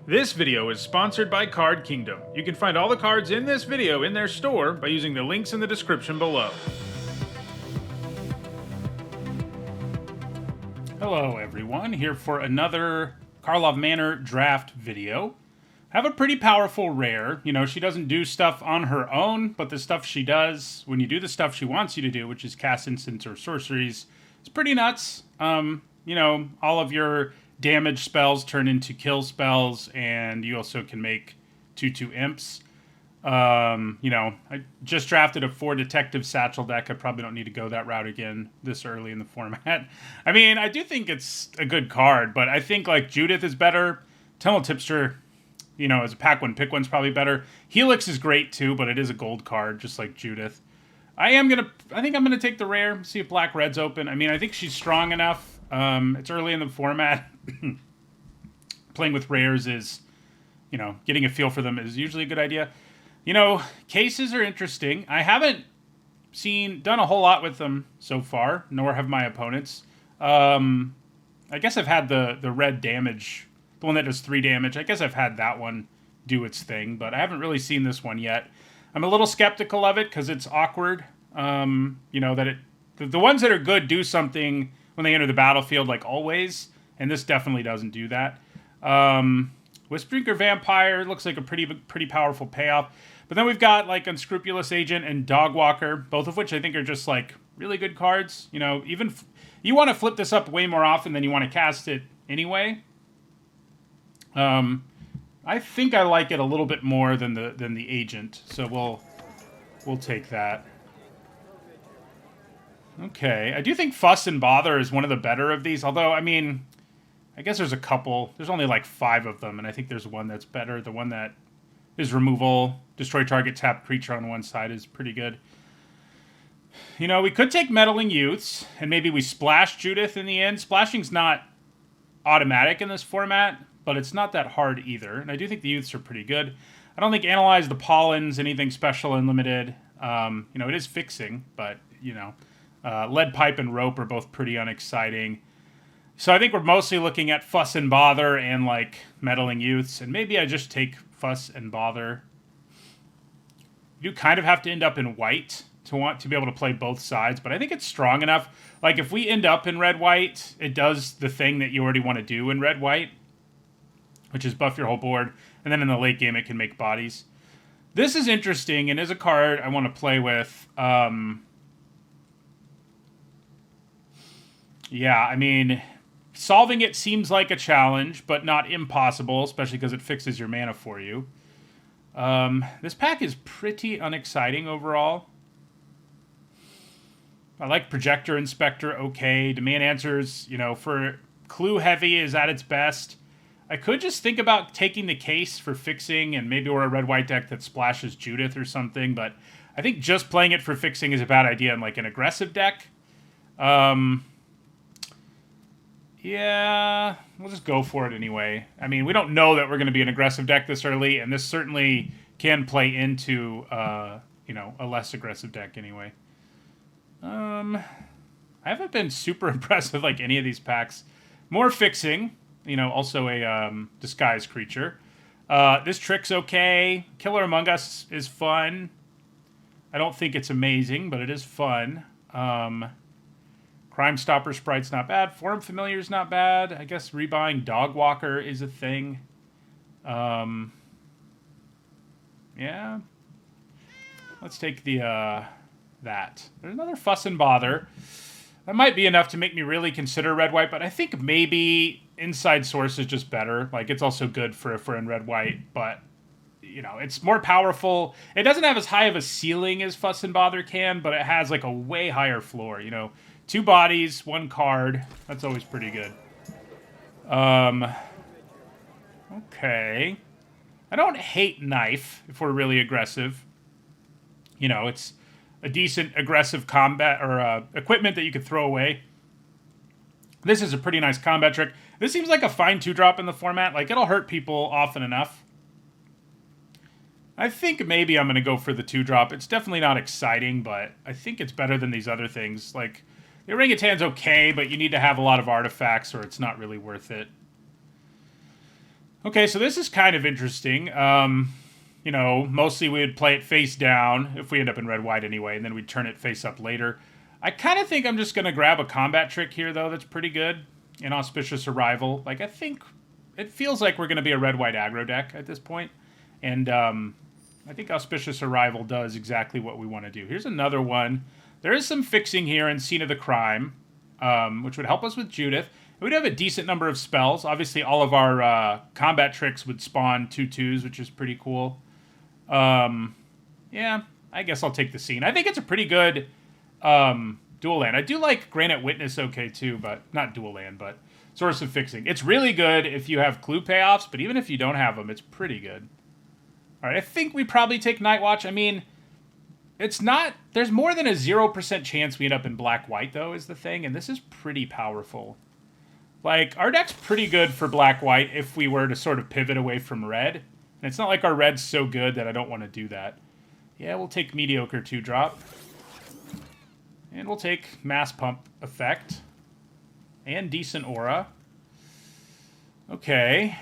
This video is sponsored by Card Kingdom. You can find all the cards in this video in their store by using the links in the description below. Hello everyone, here for another Karlov Manor draft video. I have a pretty powerful rare. You know, she doesn't do stuff on her own, but the stuff she does, when you do the stuff she wants you to do, which is cast instants or sorceries, it's pretty nuts. You know, all of your damage spells turn into kill spells, and you also can make 2/2 imps. You know, I just drafted a 4 detective satchel deck. I probably don't need to go that route again this early in the format. I mean, I do think it's a good card, but I think like Judith is better. Tunnel Tipster, you know, as a pack one, pick one's probably better. Helix is great too, but it is a gold card, just like Judith. I think I'm gonna take the rare, see if Black Red's open. I mean, I think she's strong enough. It's early in the format. Playing with rares is, you know, getting a feel for them is usually a good idea. You know, cases are interesting. I haven't done a whole lot with them so far, nor have my opponents. I guess I've had the red damage, the one that does 3 damage. I guess I've had that one do its thing, but I haven't really seen this one yet. I'm a little skeptical of it because it's awkward. You know, that the ones that are good do something when they enter the battlefield, like always, and this definitely doesn't do that. Whisperinker Vampire looks like a pretty powerful payoff. But then we've got like Unscrupulous Agent and Dogwalker, both of which I think are just like really good cards. You know, even you want to flip this up way more often than you want to cast it anyway. I think I like it a little bit more than the Agent, so we'll take that. Okay, I do think Fuss and Bother is one of the better of these, although, I mean, I guess there's a couple. There's only like 5 of them, and I think there's one that's better. The one that is removal, destroy target tapped creature on one side is pretty good. You know, we could take Meddling Youths, and maybe we splash Judith in the end. Splashing's not automatic in this format, but it's not that hard either, and I do think the Youths are pretty good. I don't think Analyze the Pollen's anything special and limited. You know, it is fixing, but, you know, Lead Pipe and Rope are both pretty unexciting. So I think we're mostly looking at Fuss and Bother and, like, Meddling Youths. And maybe I just take Fuss and Bother. You do kind of have to end up in white to want to be able to play both sides. But I think it's strong enough. Like, if we end up in red-white, it does the thing that you already want to do in red-white, which is buff your whole board. And then in the late game, it can make bodies. This is interesting and is a card I want to play with. Yeah, I mean, solving it seems like a challenge, but not impossible, especially because it fixes your mana for you. This pack is pretty unexciting overall. I like Projector Inspector, okay. Demand Answers, you know, for clue heavy is at its best. I could just think about taking the case for fixing, and maybe we're a red-white deck that splashes Judith or something, but I think just playing it for fixing is a bad idea in, like, an aggressive deck. Yeah, we'll just go for it anyway. I mean, we don't know that we're going to be an aggressive deck this early, and this certainly can play into, you know, a less aggressive deck anyway. I haven't been super impressed with, like, any of these packs. More fixing, you know, also a disguise creature. This trick's okay. Killer Among Us is fun. I don't think it's amazing, but it is fun. Crime Stopper Sprite's not bad. Forum Familiar's not bad. I guess rebuying Dogwalker is a thing. Yeah. Let's take the, that. There's another Fuss and Bother. That might be enough to make me really consider red-white, but I think maybe Inside Source is just better. Like, it's also good for if we're in red-white, but, you know, it's more powerful. It doesn't have as high of a ceiling as Fuss and Bother can, but it has, like, a way higher floor, you know. 2 bodies, 1 card. That's always pretty good. Okay. I don't hate Knife if we're really aggressive. You know, it's a decent aggressive combat or equipment that you could throw away. This is a pretty nice combat trick. This seems like a fine 2-drop in the format. Like, it'll hurt people often enough. I think maybe I'm going to go for the 2-drop. It's definitely not exciting, but I think it's better than these other things. Like, the Orangutan's okay, but you need to have a lot of artifacts or it's not really worth it. Okay, so this is kind of interesting. You know, mostly we would play it face down if we end up in red-white anyway, and then we'd turn it face up later. I kind of think I'm just going to grab a combat trick here, though, that's pretty good. An Auspicious Arrival. Like, I think it feels like we're going to be a red-white aggro deck at this point. And I think Auspicious Arrival does exactly what we want to do. Here's another one. There is some fixing here in Scene of the Crime, which would help us with Judith. We'd have a decent number of spells. Obviously, all of our combat tricks would spawn 2/2s, which is pretty cool. Yeah, I guess I'll take the Scene. I think it's a pretty good dual land. I do like Granite Witness okay, too, but not dual land, but Source of Fixing. It's really good if you have clue payoffs, but even if you don't have them, it's pretty good. All right, I think we probably take Night Watch. I mean, it's not... There's more than a 0% chance we end up in black-white, though, is the thing, and this is pretty powerful. Like, our deck's pretty good for black-white if we were to sort of pivot away from red. And it's not like our red's so good that I don't want to do that. Yeah, we'll take Mediocre 2-drop. And we'll take Mass Pump Effect. And Decent Aura. Okay.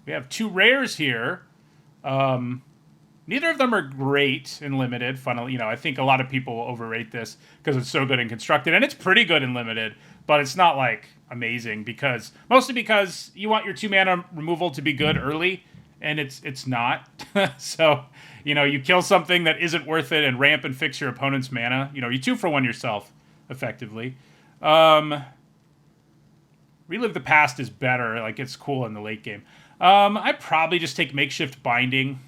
We have 2 rares here. Neither of them are great in limited. Funnily, you know, I think a lot of people overrate this because it's so good in constructed, and it's pretty good in limited, but it's not like amazing mostly because you want your 2 mana removal to be good early, and it's not. So, you know, you kill something that isn't worth it and ramp and fix your opponent's mana. You know, you 2-for-1 yourself effectively. Relive the Past is better. Like, it's cool in the late game. I'd probably just take Makeshift Binding.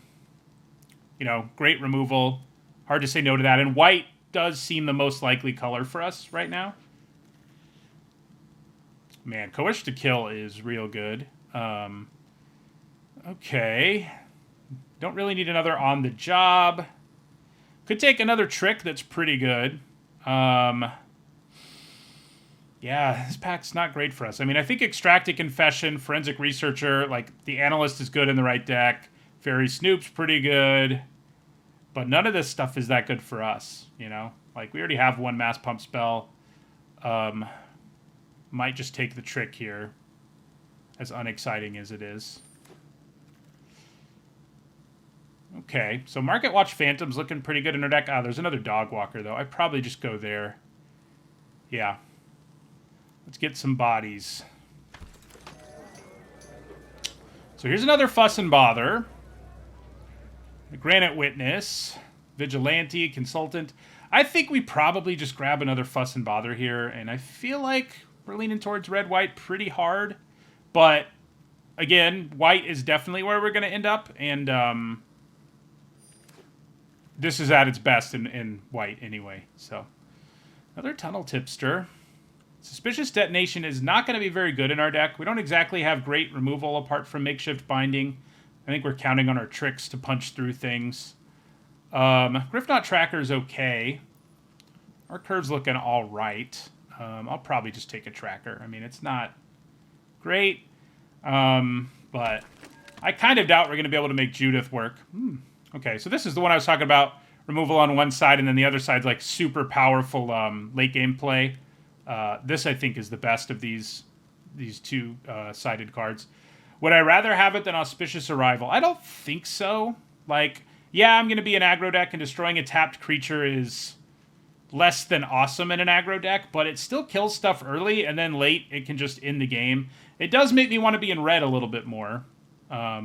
You know, great removal. Hard to say no to that. And white does seem the most likely color for us right now. Man, Coerce to Kill is real good. Okay. Don't really need another On the Job. Could take another trick that's pretty good. Yeah, this pack's not great for us. I mean, I think Extracted Confession, Forensic Researcher, like, the Analyst is good in the right deck. Fairy Snoop's pretty good. But none of this stuff is that good for us, you know? Like, we already have 1 Mass Pump spell. Might just take the trick here, as unexciting as it is. Okay, so Market Watch Phantom's looking pretty good in our deck. Ah, there's another Dog Walker, though. I'd probably just go there. Yeah. Let's get some bodies. So here's another Fuss and Bother. The Granite Witness. Vigilante, Consultant. I think we probably just grab another Fuss and Bother here, and I feel like we're leaning towards red-white pretty hard. But, again, white is definitely where we're going to end up, and this is at its best in white anyway. So, another Tunnel Tipster. Suspicious Detonation is not going to be very good in our deck. We don't exactly have great removal apart from Makeshift Binding. I think we're counting on our tricks to punch through things. Griffnot Tracker is okay. Our curve's looking all right. I'll probably just take a Tracker. I mean, it's not great, but I kind of doubt we're going to be able to make Judith work. Okay, so this is the one I was talking about. Removal on one side, and then the other side's like super powerful late game play. This, I think, is the best of these 2-sided cards. Would I rather have it than Auspicious Arrival? I don't think so. Like, yeah, I'm going to be an aggro deck, and destroying a tapped creature is less than awesome in an aggro deck, but it still kills stuff early, and then late it can just end the game. It does make me want to be in red a little bit more. Yeah,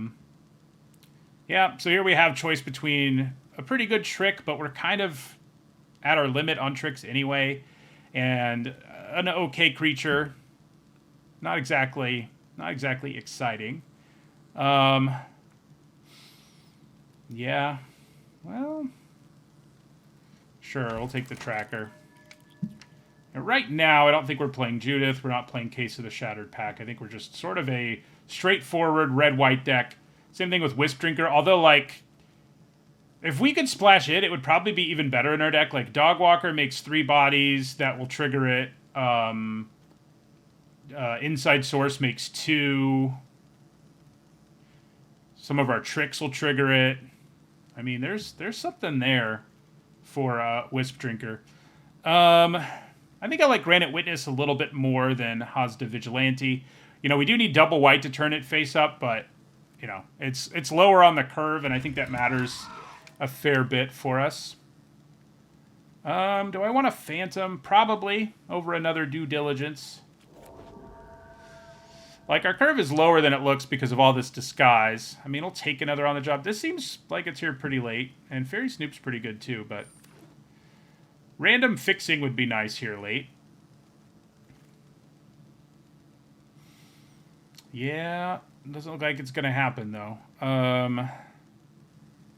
so here we have choice between a pretty good trick, but we're kind of at our limit on tricks anyway, and an okay creature. Not exactly exciting. Yeah, well, sure, we'll take the Tracker. And right now, I don't think we're playing Judith. We're not playing Case of the Shattered Pack. I think we're just sort of a straightforward red-white deck. Same thing with Wisp Drinker, although, like, if we could splash it would probably be even better in our deck. Like, Dog Walker makes 3 bodies that will trigger it. Inside Source makes 2. Some of our tricks will trigger it. I mean, there's something there for Wisp Drinker. I think I like Granite Witness a little bit more than Hazda Vigilante. You know, we do need double white to turn it face up, but, you know, it's lower on the curve, and I think that matters a fair bit for us. Do I want a Phantom? Probably, over another Due Diligence. Like, our curve is lower than it looks because of all this disguise. I mean, it'll take another on the job. This seems like it's here pretty late. And Fairy Snoop's pretty good, too, but... Random fixing would be nice here late. Yeah, doesn't look like it's going to happen, though. I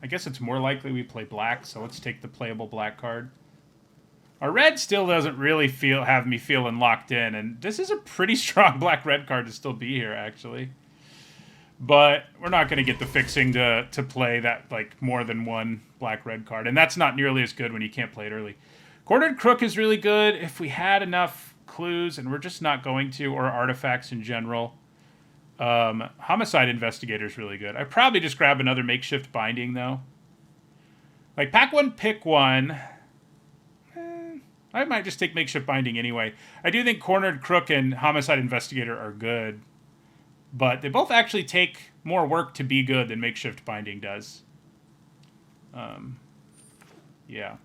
guess it's more likely we play black, so let's take the playable black card. Our red still doesn't really have me feeling locked in, and this is a pretty strong black-red card to still be here, actually. But we're not going to get the fixing to play that, like, more than one black-red card, and that's not nearly as good when you can't play it early. Cornered Crook is really good if we had enough clues, and we're just not going to, or artifacts in general. Homicide Investigator is really good. I'd probably just grab another Makeshift Binding, though. Like, pack one, pick one... I might just take Makeshift Binding anyway. I do think Cornered Crook and Homicide Investigator are good. But they both actually take more work to be good than Makeshift Binding does. Yeah.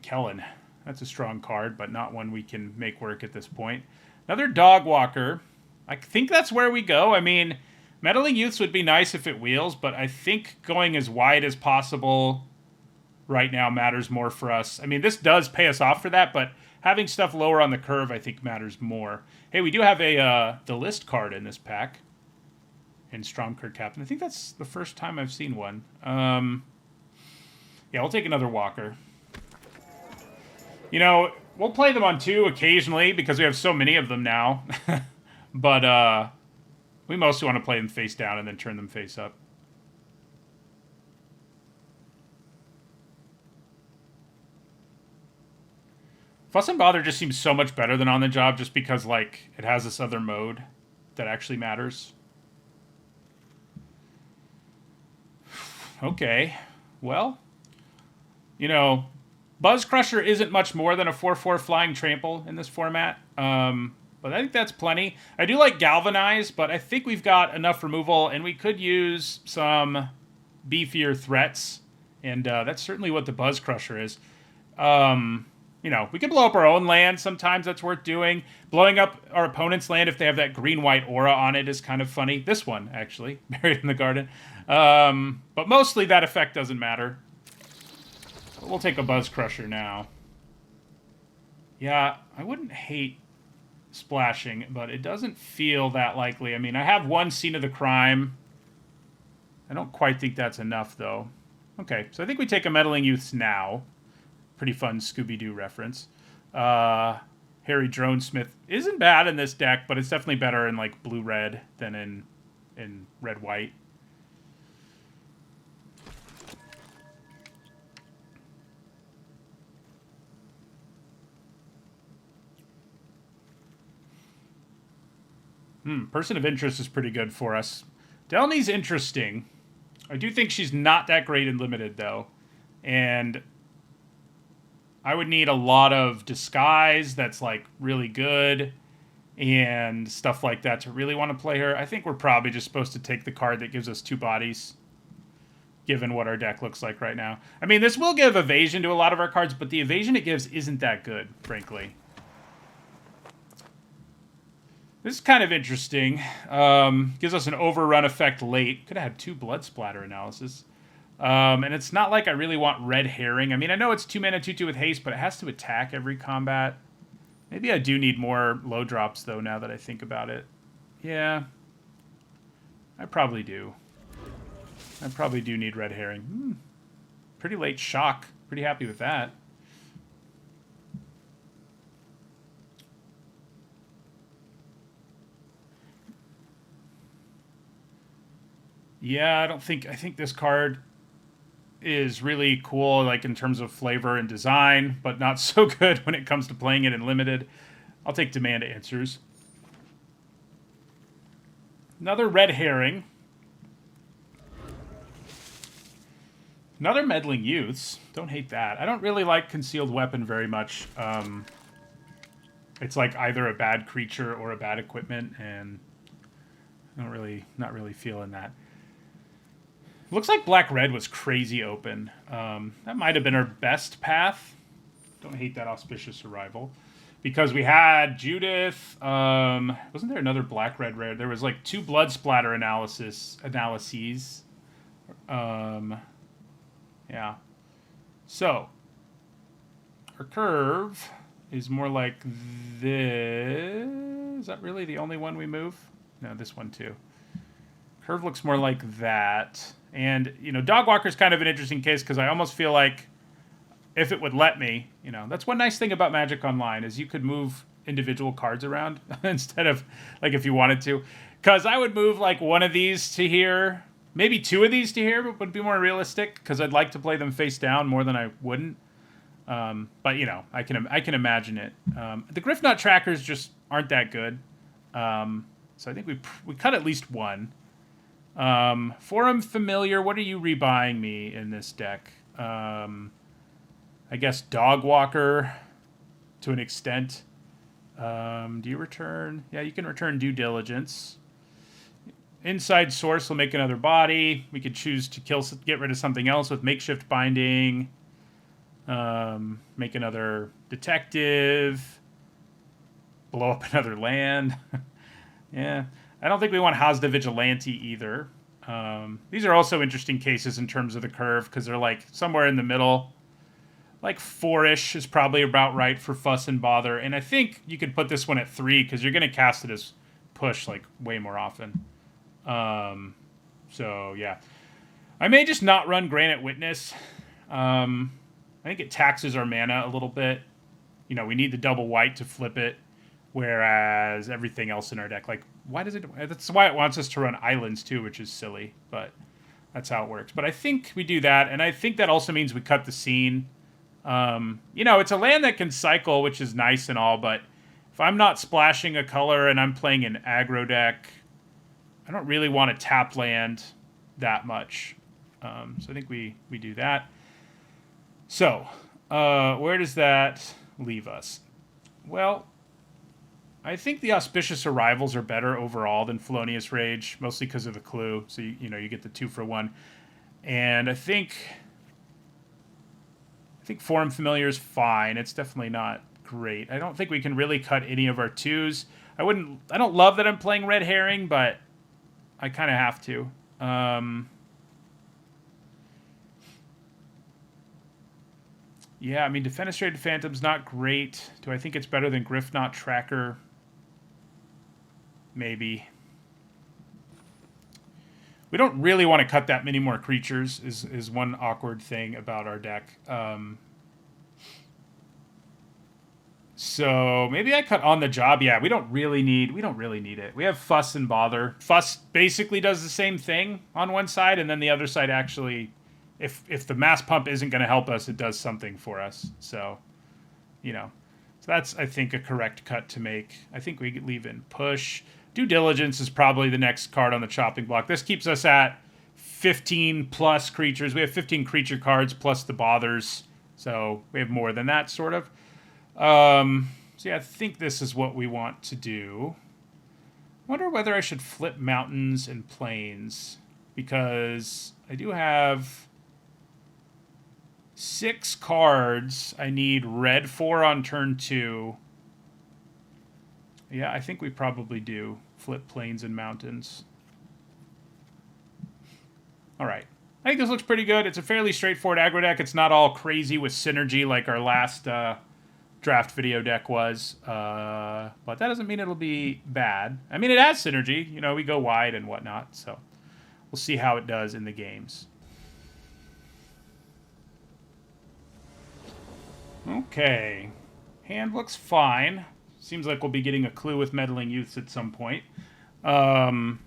Kellen. That's a strong card, but not one we can make work at this point. Another Dog Walker. I think that's where we go. I mean, Meddling Youths would be nice if it wheels, but I think going as wide as possible... right now matters more for us. I mean, this does pay us off for that, but having stuff lower on the curve, I think, matters more. Hey, we do have the list card in this pack. In Stromkirk Captain. I think that's the first time I've seen one. Yeah, we'll take another Walker. You know, we'll play them on 2 occasionally because we have so many of them now. But we mostly want to play them face down and then turn them face up. Fuss and Bother just seems so much better than On the Job just because, like, it has this other mode that actually matters. Okay. Well, you know, Buzz Crusher isn't much more than a 4/4 Flying Trample in this format. But I think that's plenty. I do like Galvanize, but I think we've got enough removal, and we could use some beefier threats. And that's certainly what the Buzz Crusher is. You know, we could blow up our own land. Sometimes that's worth doing. Blowing up our opponent's land if they have that green-white aura on it is kind of funny. This one, actually, Buried in the Garden. But mostly that effect doesn't matter. We'll take a Buzz Crusher now. Yeah, I wouldn't hate splashing, but it doesn't feel that likely. I mean, I have one Scene of the Crime. I don't quite think that's enough, though. Okay, so I think we take a Meddling Youths now. Pretty fun Scooby-Doo reference. Harry Dronesmith isn't bad in this deck, but it's definitely better in like blue-red than in red-white. Person of Interest is pretty good for us. Delny's interesting. I do think she's not that great in Limited, though. And I would need a lot of disguise that's, like, really good and stuff like that to really want to play her. I think we're probably just supposed to take the card that gives us 2 bodies, given what our deck looks like right now. I mean, this will give evasion to a lot of our cards, but the evasion it gives isn't that good, frankly. This is kind of interesting. Gives us an overrun effect late. Could have had 2 blood splatter analysis. And it's not like I really want Red Herring. I mean, I know it's 2 mana, 2/2 with haste, but it has to attack every combat. Maybe I do need more low drops, though, now that I think about it. Yeah. I probably do. I probably do need Red Herring. Pretty late shock. Pretty happy with that. Yeah, I think this card is really cool, like, in terms of flavor and design, but not so good when it comes to playing it in Limited. I'll take Demand Answers. Another Red Herring. Another Meddling Youths. Don't hate that. I don't really like Concealed Weapon very much. It's like either a bad creature or a bad equipment, and not really feeling that. Looks like black-red was crazy open. That might have been our best path. Don't hate that auspicious arrival. Because we had Judith. Wasn't there another black-red rare? There was like 2 blood splatter analyses. Yeah. So, our curve is more like this. Is that really the only one we move? No, this one too. Curve looks more like that. And, you know, Dogwalker's kind of an interesting case because I almost feel like if it would let me, you know, that's one nice thing about Magic Online is you could move individual cards around instead of, like, if you wanted to. Because I would move, like, one of these to here, maybe 2 of these to here, but would be more realistic because I'd like to play them face down more than I wouldn't. But, you know, I can imagine it. The Griffnut trackers just aren't that good. So I think we cut at least one. Forum Familiar, what are you rebuying me in this deck? I guess Dogwalker to an extent. Do you return? Yeah, you can return Due Diligence. Inside Source will make another body. We could choose to get rid of something else with Makeshift Binding. Make another Detective. Blow up another land. Yeah. I don't think we want Hazda Vigilante either. These are also interesting cases in terms of the curve because they're like somewhere in the middle. Like 4-ish is probably about right for Fuss and Bother. And I think you could put this one at 3 because you're going to cast it as push like way more often. So, yeah. I may just not run Granite Witness. I think it taxes our mana a little bit. You know, we need the double white to flip it. Whereas everything else in our deck, like, why does it... That's why it wants us to run islands, too, which is silly. But that's how it works. But I think we do that. And I think that also means we cut the scene. You know, it's a land that can cycle, which is nice and all. But if I'm not splashing a color and I'm playing an aggro deck, I don't really want to tap land that much. So I think we do that. So, where does that leave us? Well... I think the Auspicious Arrivals are better overall than Felonious Rage, mostly because of the clue. So, you know, you get the 2 for 1. And I think Forum Familiar is fine. It's definitely not great. I don't think we can really cut any of our 2s. I don't love that I'm playing Red Herring, but I kind of have to. Yeah, I mean, Defenestrated Phantom's not great. Do I think it's better than Griffnot Tracker? Maybe. We don't really want to cut that many more creatures is one awkward thing about our deck. So maybe I cut On the Job. Yeah, we don't really need it. We have Fuss and Bother. Fuss basically does the same thing on one side, and then the other side actually, if the Mass Pump isn't going to help us, it does something for us. So, you know. So that's, I think, a correct cut to make. I think we leave in Push. Due Diligence is probably the next card on the chopping block. This keeps us at 15 plus creatures. We have 15 creature cards plus the Bothers. So we have more than that, sort of. So yeah, I think this is what we want to do. I wonder whether I should flip Mountains and Plains. Because I do have 6 cards. I need red 4 on turn 2. Yeah, I think we probably do flip Plains and Mountains. All right. I think this looks pretty good. It's a fairly straightforward aggro deck. It's not all crazy with synergy like our last draft video deck was. But that doesn't mean it'll be bad. I mean, it has synergy. You know, we go wide and whatnot. So we'll see how it does in the games. Okay. Hand looks fine. Seems like we'll be getting a clue with Meddling Youths at some point. Might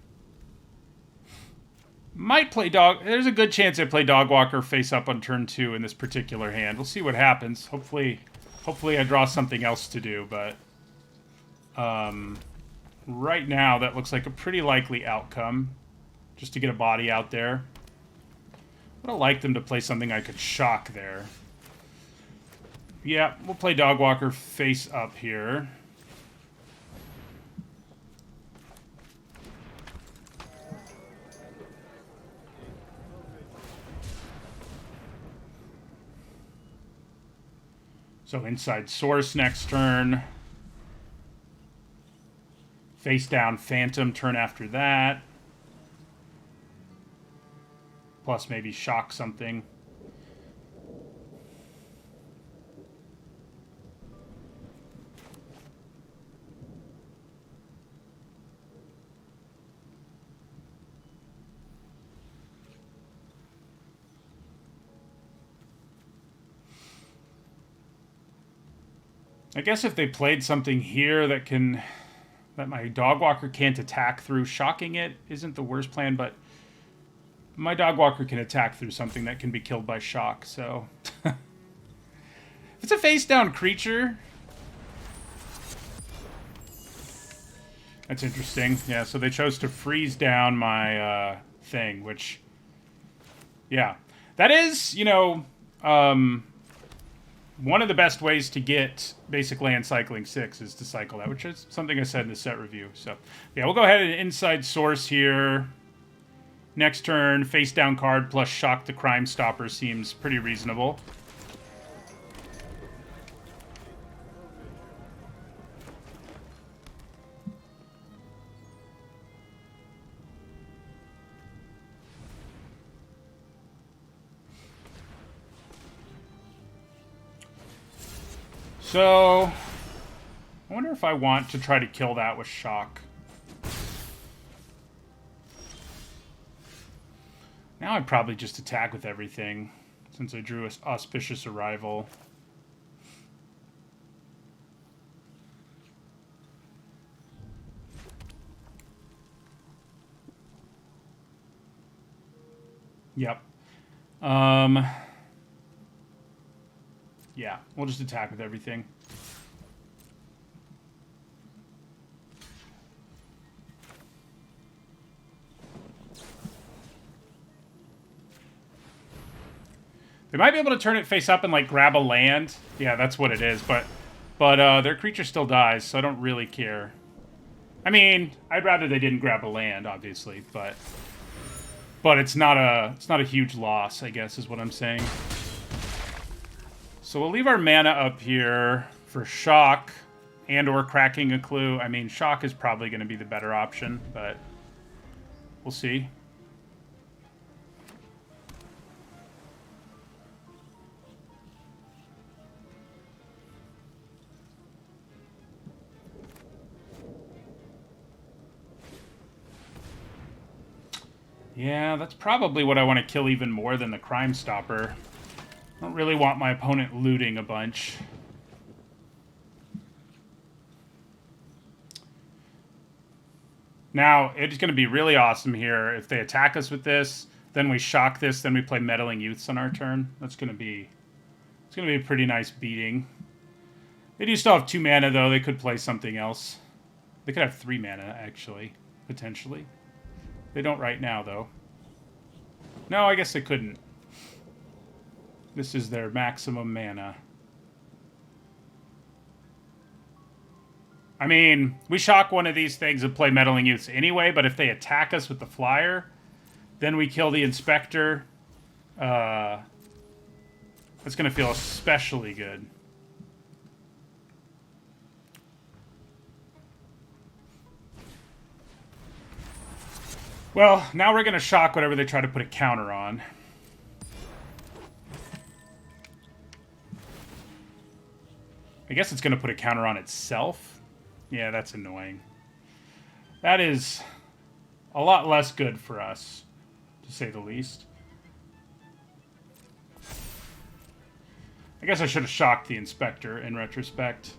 play There's a good chance I play Dogwalker face up on turn 2 in this particular hand. We'll see what happens. Hopefully I draw something else to do, but right now that looks like a pretty likely outcome. Just to get a body out there. I would have liked them to play something I could shock there. Yeah, we'll play Dogwalker face up here. So inside source next turn. Face down Phantom turn after that. Plus maybe shock something. I guess if they played something here that my dog walker can't attack through, shocking it isn't the worst plan, but my dog walker can attack through something that can be killed by shock, so if it's a face down creature, that's interesting. Yeah, so they chose to freeze down my thing, which, yeah, that is, you know, one of the best ways to get basic land cycling 6 is to cycle that, which is something I said in the set review. So, yeah, we'll go ahead and inside source here. Next turn, face down card plus shock the Crime Stopper seems pretty reasonable. So, I wonder if I want to try to kill that with shock. Now I'd probably just attack with everything, since I drew an Auspicious Arrival. Yep. Yeah, we'll just attack with everything. They might be able to turn it face up and, like, grab a land. Yeah, that's what it is, but their creature still dies, so I don't really care. I mean, I'd rather they didn't grab a land, obviously, but it's not a huge loss, I guess, is what I'm saying. So we'll leave our mana up here for shock and or cracking a clue. I mean, shock is probably going to be the better option, but we'll see. Yeah, that's probably what I want to kill even more than the Crime Stopper. I don't really want my opponent looting a bunch. Now, it's going to be really awesome here if they attack us with this, then we shock this, then we play Meddling Youths on our turn. It's going to be a pretty nice beating. They do still have 2 mana, though. They could play something else. They could have 3 mana, actually, potentially. They don't right now, though. No, I guess they couldn't. This is their maximum mana. I mean, we shock one of these things and play Meddling Youths anyway, but if they attack us with the flyer, then we kill the Inspector. That's going to feel especially good. Well, now we're going to shock whatever they try to put a counter on. I guess it's going to put a counter on itself. Yeah, that's annoying. That is a lot less good for us, to say the least. I guess I should have shocked the Inspector in retrospect.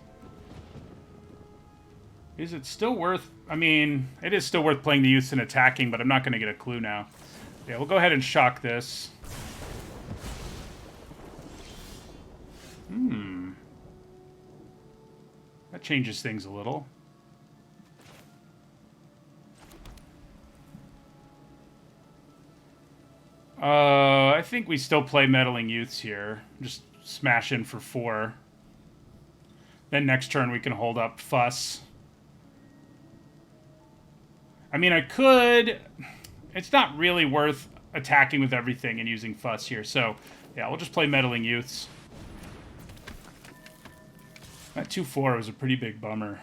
Is it still worth... I mean, it is still worth playing the Youths and attacking, but I'm not going to get a clue now. Yeah, we'll go ahead and shock this. That changes things a little. I think we still play Meddling Youths here. Just smash in for 4. Then next turn we can hold up Fuss. I mean, I could... It's not really worth attacking with everything and using Fuss here. So, yeah, we'll just play Meddling Youths. That 2-4 was a pretty big bummer.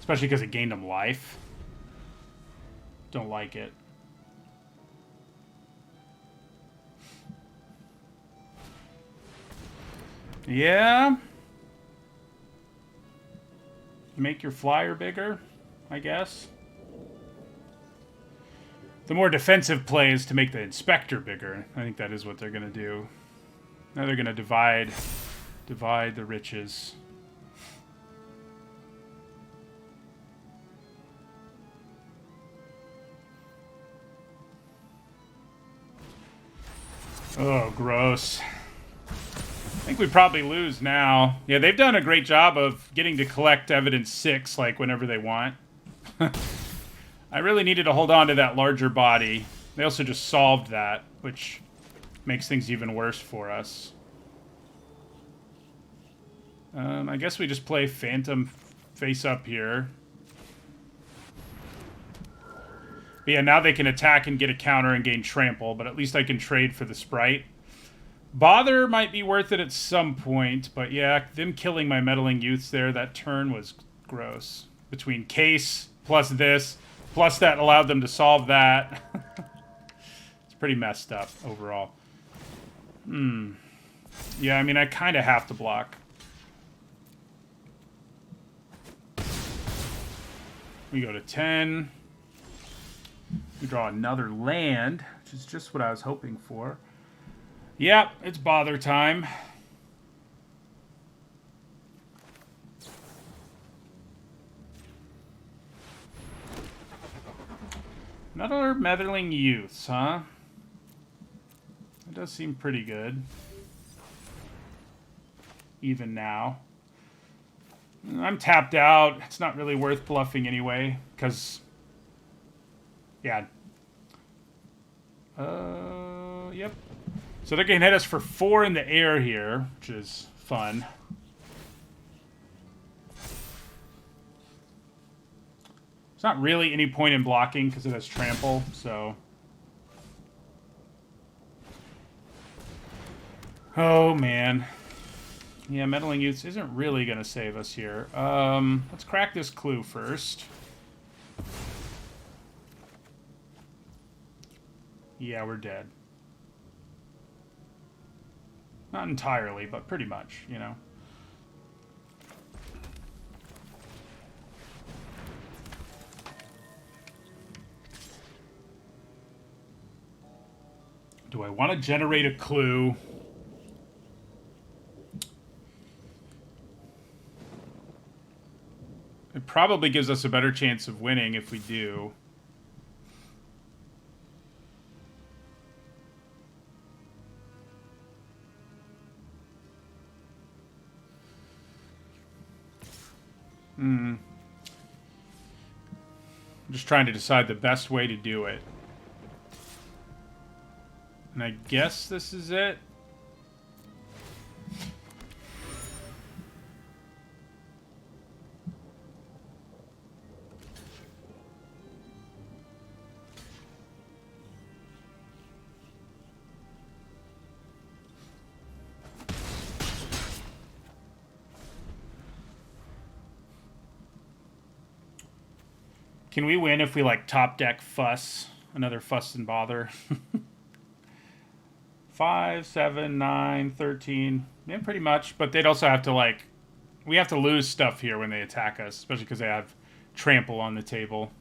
Especially because it gained him life. Don't like it. Yeah. Make your flyer bigger, I guess. The more defensive play is to make the inspector bigger. I think that is what they're going to do. Now they're going to divide the riches. Oh, gross. I think we probably lose now. Yeah, they've done a great job of getting to collect evidence 6, like, whenever they want. I really needed to hold on to that larger body. They also just solved that, which makes things even worse for us. I guess we just play Phantom face up here. But yeah, now they can attack and get a counter and gain trample, but at least I can trade for the Sprite. Bother might be worth it at some point, but yeah, them killing my meddling youths there, that turn was gross. Between case plus this, plus that allowed them to solve that. It's pretty messed up overall. Yeah, I mean, I kind of have to block. We go to 10. We draw another land, which is just what I was hoping for. Yep, it's bother time. Another meddling youths, huh? It does seem pretty good. Even now. I'm tapped out. It's not really worth bluffing anyway, because... Yeah. Yep. So they're going to hit us for 4 in the air here, which is fun. There's not really any point in blocking because it has trample, so... Oh, man. Yeah, Meddling Youths isn't really going to save us here. Let's crack this clue first. Yeah, we're dead. Not entirely, but pretty much, you know. Do I want to generate a clue? It probably gives us a better chance of winning if we do. I'm just trying to decide the best way to do it. And I guess this is it. Can we win if we, like, top deck Fuss? Another Fuss and Bother. 5, 7, 9, 13. Yeah, pretty much. But they'd also have to, like... We have to lose stuff here when they attack us. Especially because they have trample on the table.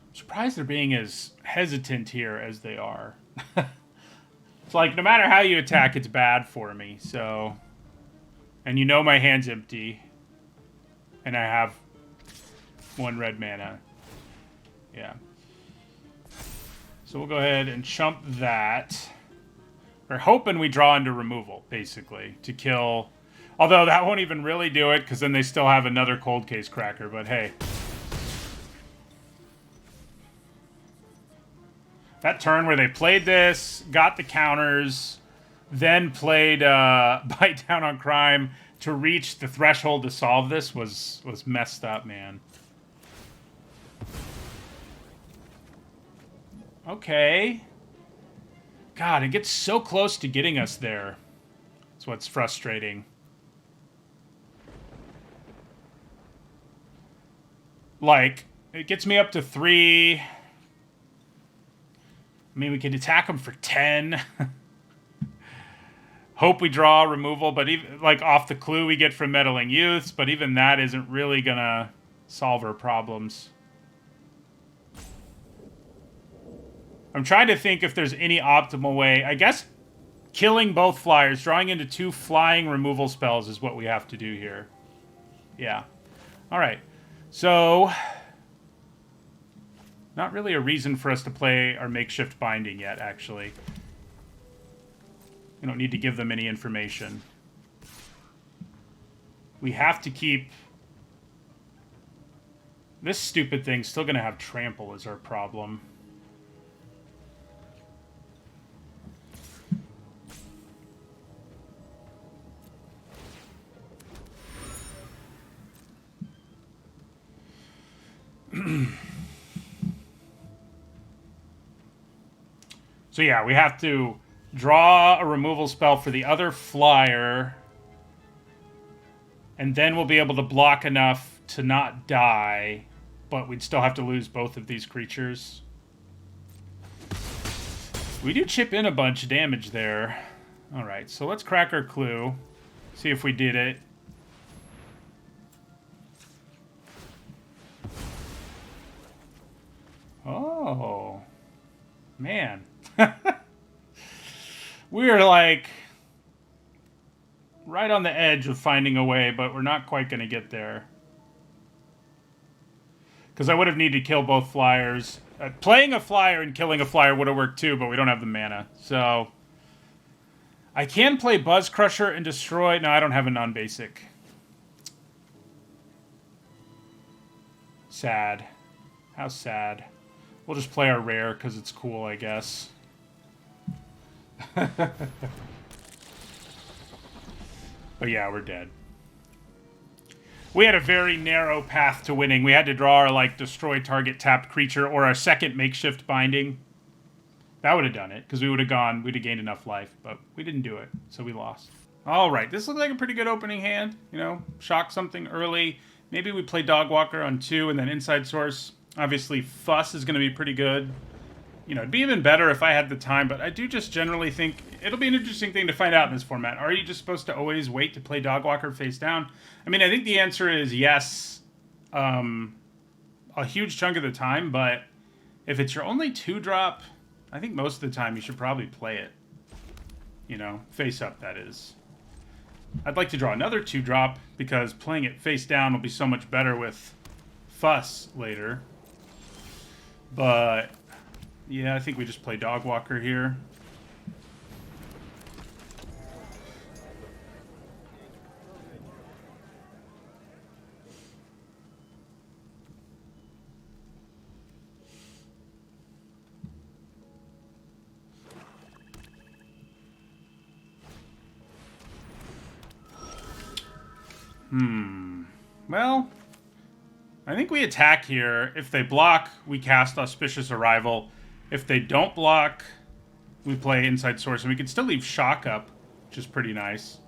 I'm surprised they're being as hesitant here as they are. It's like, no matter how you attack, it's bad for me, so... And you know my hand's empty. And I have 1 red mana. Yeah. So we'll go ahead and chump that. We're hoping we draw into removal, basically, to kill... Although that won't even really do it, because then they still have another Cold Case Cracker, but hey... That turn where they played this, got the counters, then played Bite Down on Crime, to reach the threshold to solve this was messed up, man. Okay. God, it gets so close to getting us there. That's what's frustrating. Like, it gets me up to 3. I mean, we could attack them for 10. Hope we draw removal, but even like off the clue we get from meddling youths, but even that isn't really gonna solve our problems. I'm trying to think if there's any optimal way. I guess killing both flyers, drawing into 2 flying removal spells is what we have to do here. Yeah. All right. So, not really a reason for us to play our makeshift binding yet, actually. We don't need to give them any information. We have to keep... This stupid thing's still going to have trample is our problem. So yeah, we have to draw a removal spell for the other flyer, and then we'll be able to block enough to not die, but we'd still have to lose both of these creatures. We do chip in a bunch of damage there. Alright, so let's crack our clue. See if we did it. Oh. Man. We're like right on the edge of finding a way, but we're not quite going to get there. Because I would have needed to kill both flyers. Playing a flyer and killing a flyer would have worked too, but we don't have the mana. So I can play Buzz Crusher and destroy. No, I don't have a non-basic. Sad. How sad. We'll just play our rare because it's cool, I guess. But yeah, we're dead. We had a very narrow path to winning. We had to draw our, like, destroy target tapped creature or our second makeshift binding. That would have done it, because we would have gone, we'd have gained enough life, but we didn't do it, so we lost. All right, this looks like a pretty good opening hand. You know, shock something early. Maybe we play Dogwalker on 2 and then Inside Source. Obviously, Fuss is going to be pretty good. You know, it'd be even better if I had the time, but I do just generally think it'll be an interesting thing to find out in this format. Are you just supposed to always wait to play Dogwalker face down? I mean, I think the answer is yes, a huge chunk of the time, but if it's your only 2-drop, I think most of the time you should probably play it. You know, face up, that is. I'd like to draw another 2-drop, because playing it face down will be so much better with Fuss later. But yeah, I think we just play Dogwalker here. Well, I think we attack here. If they block, we cast Auspicious Arrival. If they don't block, we play Inside Source. And we can still leave Shock up, which is pretty nice.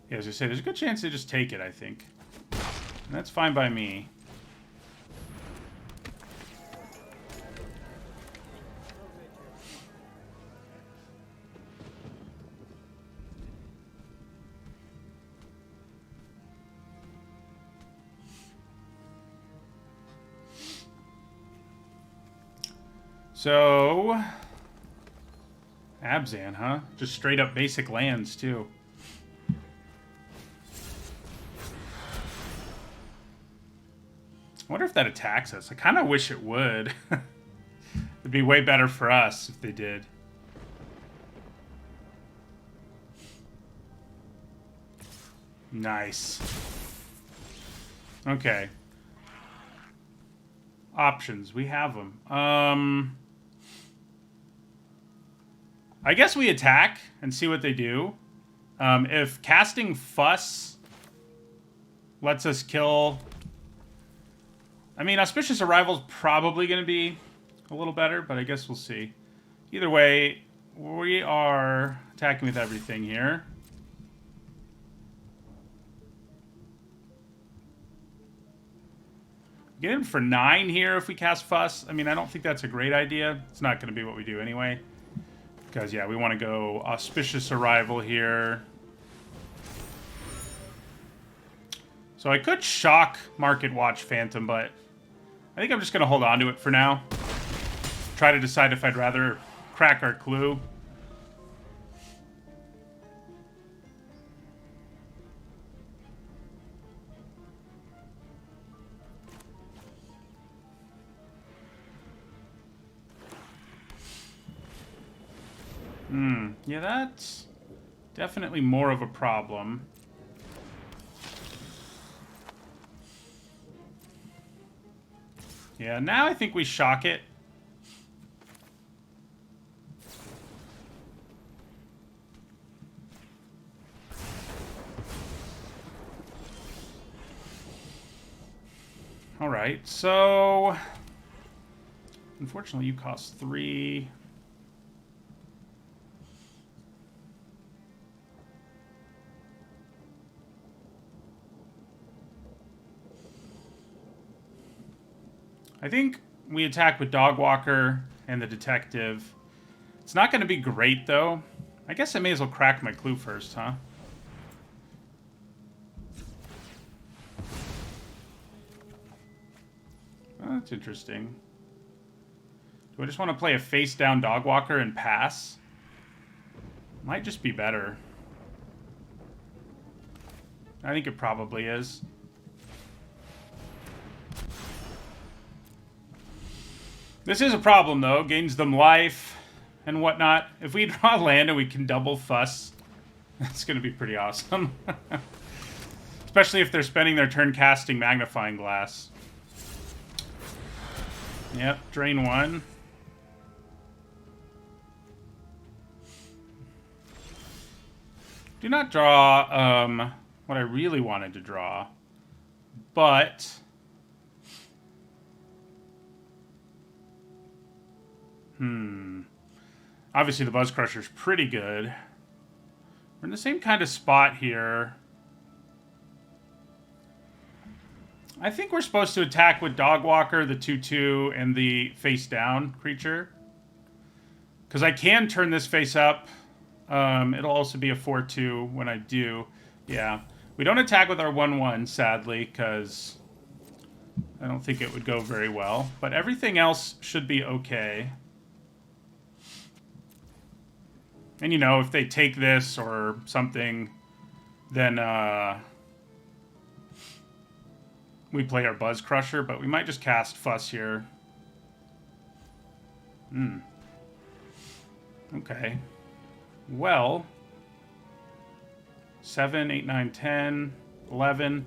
Yeah, as I say, there's a good chance they just take it, I think. And that's fine by me. So, Abzan, huh? Just straight up basic lands, too. I wonder if that attacks us. I kind of wish it would. It'd be way better for us if they did. Nice. Okay. Options. We have them. I guess we attack and see what they do. If casting Fuss lets us kill... I mean, Auspicious Arrival's probably going to be a little better, but I guess we'll see. Either way, we are attacking with everything here. Get in for 9 here if we cast Fuss. I mean, I don't think that's a great idea. It's not going to be what we do anyway. Because, yeah, we want to go Auspicious Arrival here. So I could shock Market Watch Phantom, but I think I'm just going to hold on to it for now. Try to decide if I'd rather crack our clue. Yeah, that's definitely more of a problem. Yeah, now I think we shock it. Alright, so... Unfortunately, you cost 3... I think we attack with Dog Walker and the Detective. It's not going to be great, though. I guess I may as well crack my clue first, huh? Oh, that's interesting. Do I just want to play a face-down Dog Walker and pass? Might just be better. I think it probably is. This is a problem, though. Gains them life and whatnot. If we draw land and we can double Fuss, that's going to be pretty awesome. Especially if they're spending their turn casting Magnifying Glass. Yep, drain 1. Do not draw what I really wanted to draw. But... Obviously, the Buzz Crusher's pretty good. We're in the same kind of spot here. I think we're supposed to attack with Dog Walker, the 2/2, and the face-down creature. Because I can turn this face up. It'll also be a 4/2 when I do. Yeah. We don't attack with our 1/1, sadly, because I don't think it would go very well. But everything else should be okay. And, you know, if they take this or something, then we play our Buzz Crusher, but we might just cast Fuss here. Okay. Well, 7, 8, 9, 10, 11.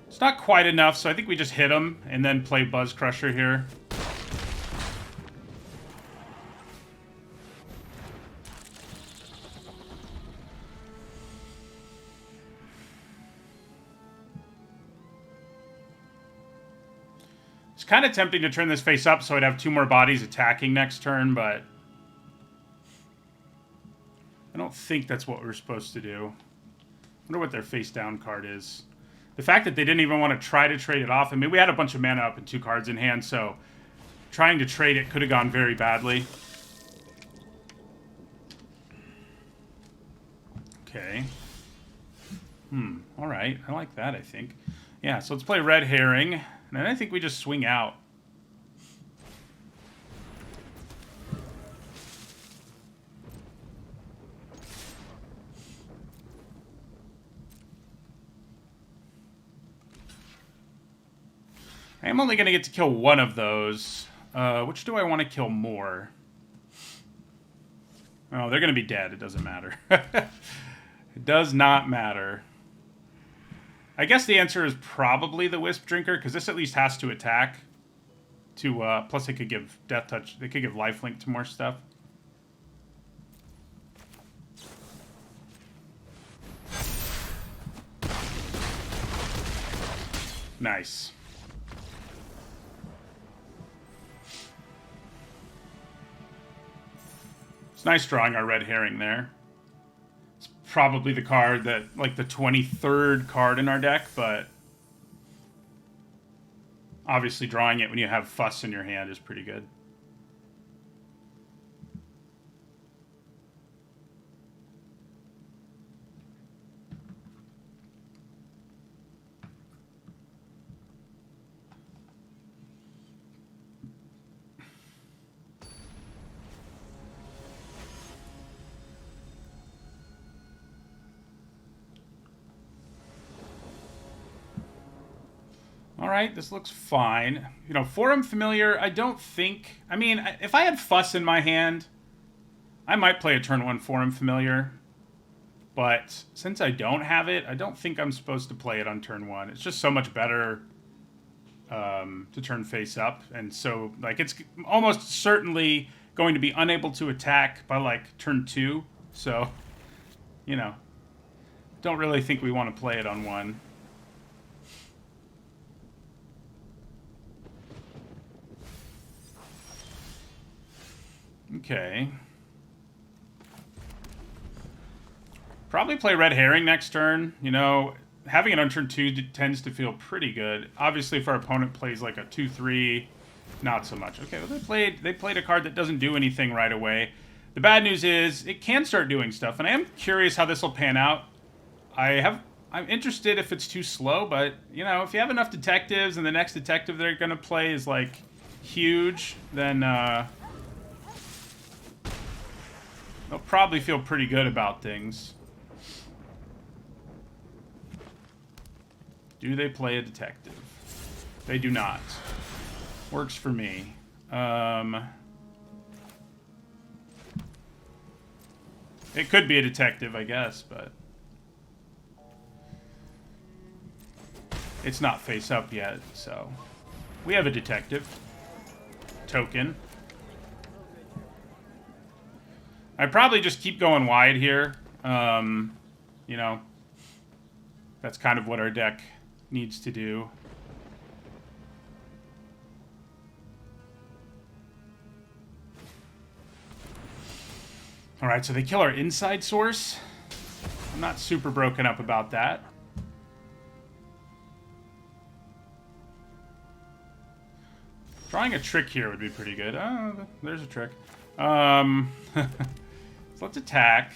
It's not quite enough, so I think we just hit them and then play Buzz Crusher here. Kind of tempting to turn this face up so I'd have 2 more bodies attacking next turn, but I don't think that's what we're supposed to do. I wonder what their face down card is. The fact that they didn't even want to try to trade it off. I mean, we had a bunch of mana up and 2 cards in hand, so trying to trade it could have gone very badly. Okay. Alright. I like that, I think. Yeah, so let's play Red Herring. And then I think we just swing out. I am only going to get to kill one of those. Which do I want to kill more? Oh, they're going to be dead. It doesn't matter. It does not matter. I guess the answer is probably the Wisp Drinker, because this at least has to attack. Plus, it could give Death Touch. They could give Lifelink to more stuff. Nice. It's nice drawing our red herring there. It's probably the card that, like, the 23rd card in our deck, but obviously drawing it when you have Fuss in your hand is pretty good. All right, this looks fine. You know, Forum Familiar, I don't think... I mean, if I had Fuss in my hand, I might play a turn 1 Forum Familiar. But since I don't have it, I don't think I'm supposed to play it on turn 1. It's just so much better to turn face up. And so, like, it's almost certainly going to be unable to attack by, like, turn 2. So, you know, don't really think we want to play it on 1. Okay. Probably play Red Herring next turn. You know, having it on turn 2 tends to feel pretty good. Obviously, if our opponent plays like a 2-3, not so much. Okay, well, they played a card that doesn't do anything right away. The bad news is it can start doing stuff, and I am curious how this will pan out. I'm interested if it's too slow, but, you know, if you have enough detectives and the next detective they're going to play is, like, huge, then, they'll probably feel pretty good about things. Do they play a detective? They do not. Works for me. It could be a detective, I guess, but it's not face up yet, so we have a detective token. I'd probably just keep going wide here. You know, that's kind of what our deck needs to do. All right, so they kill our inside source. I'm not super broken up about that. Drawing a trick here would be pretty good. Oh, there's a trick. So let's attack.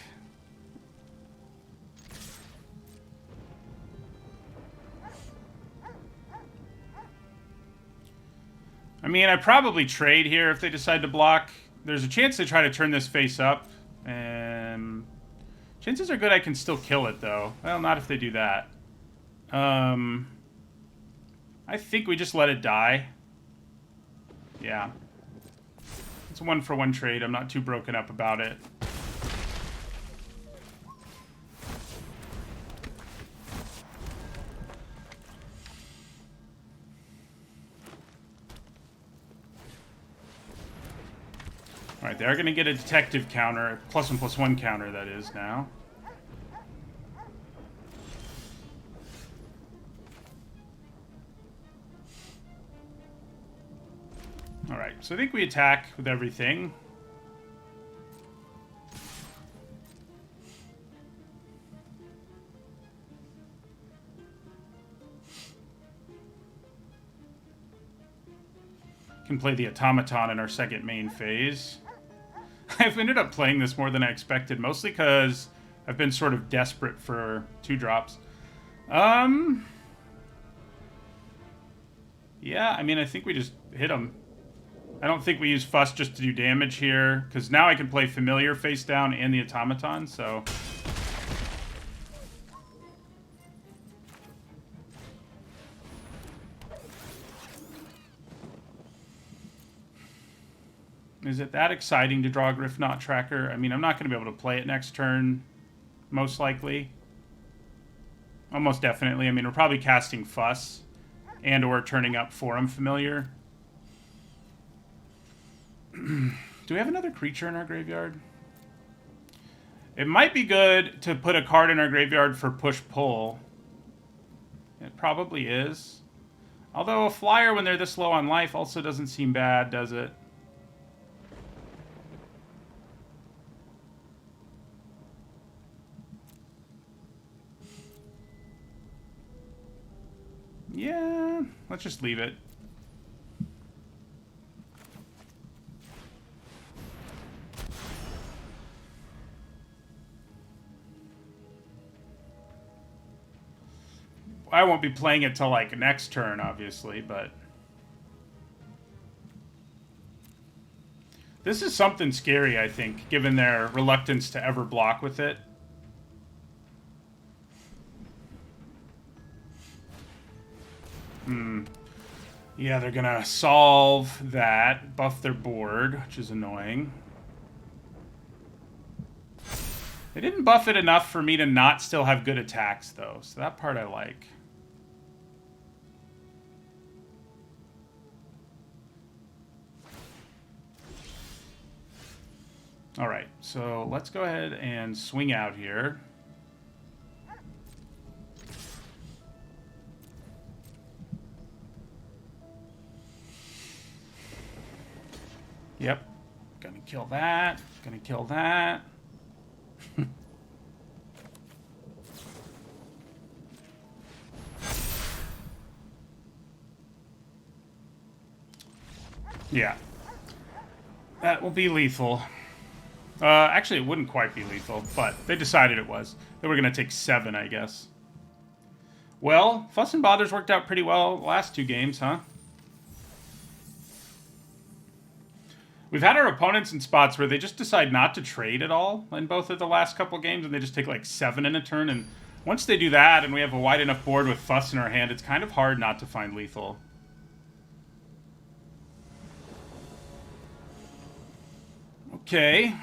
I mean, I'd probably trade here if they decide to block. There's a chance they try to turn this face up. And chances are good I can still kill it, though. Well, not if they do that. I think we just let it die. Yeah. It's a 1-for-1 trade. I'm not too broken up about it. Alright, they are going to get a detective counter. +1/+1 counter, that is, now. Alright, so I think we attack with everything. Can play the automaton in our second main phase. I've ended up playing this more than I expected, mostly because I've been sort of desperate for 2-drops. Yeah, I mean, I think we just hit them. I don't think we use Fuss just to do damage here, because now I can play Familiar face down and the automaton, so... Is it that exciting to draw a Griffknot Tracker? I mean, I'm not going to be able to play it next turn, most likely. Almost definitely. I mean, we're probably casting Fuss and or turning up Forum Familiar. Do we have another creature in our graveyard? It might be good to put a card in our graveyard for push-pull. It probably is. Although a flyer when they're this low on life also doesn't seem bad, does it? Yeah, let's just leave it. I won't be playing it till, like, next turn, obviously, but... This is something scary, I think, given their reluctance to ever block with it. Yeah, they're gonna solve that, buff their board, which is annoying. They didn't buff it enough for me to not still have good attacks, though, so that part I like. Alright, so let's go ahead and swing out here. Yep. Gonna kill that. Gonna kill that. Yeah. That will be lethal. Actually, it wouldn't quite be lethal, but they decided it was. They were going to take 7, I guess. Well, Fuss and Bothers worked out pretty well the last 2 games, huh? We've had our opponents in spots where they just decide not to trade at all in both of the last couple games, and they just take like 7 in a turn, and once they do that, and we have a wide enough board with Fuss in our hand, it's kind of hard not to find lethal. Okay.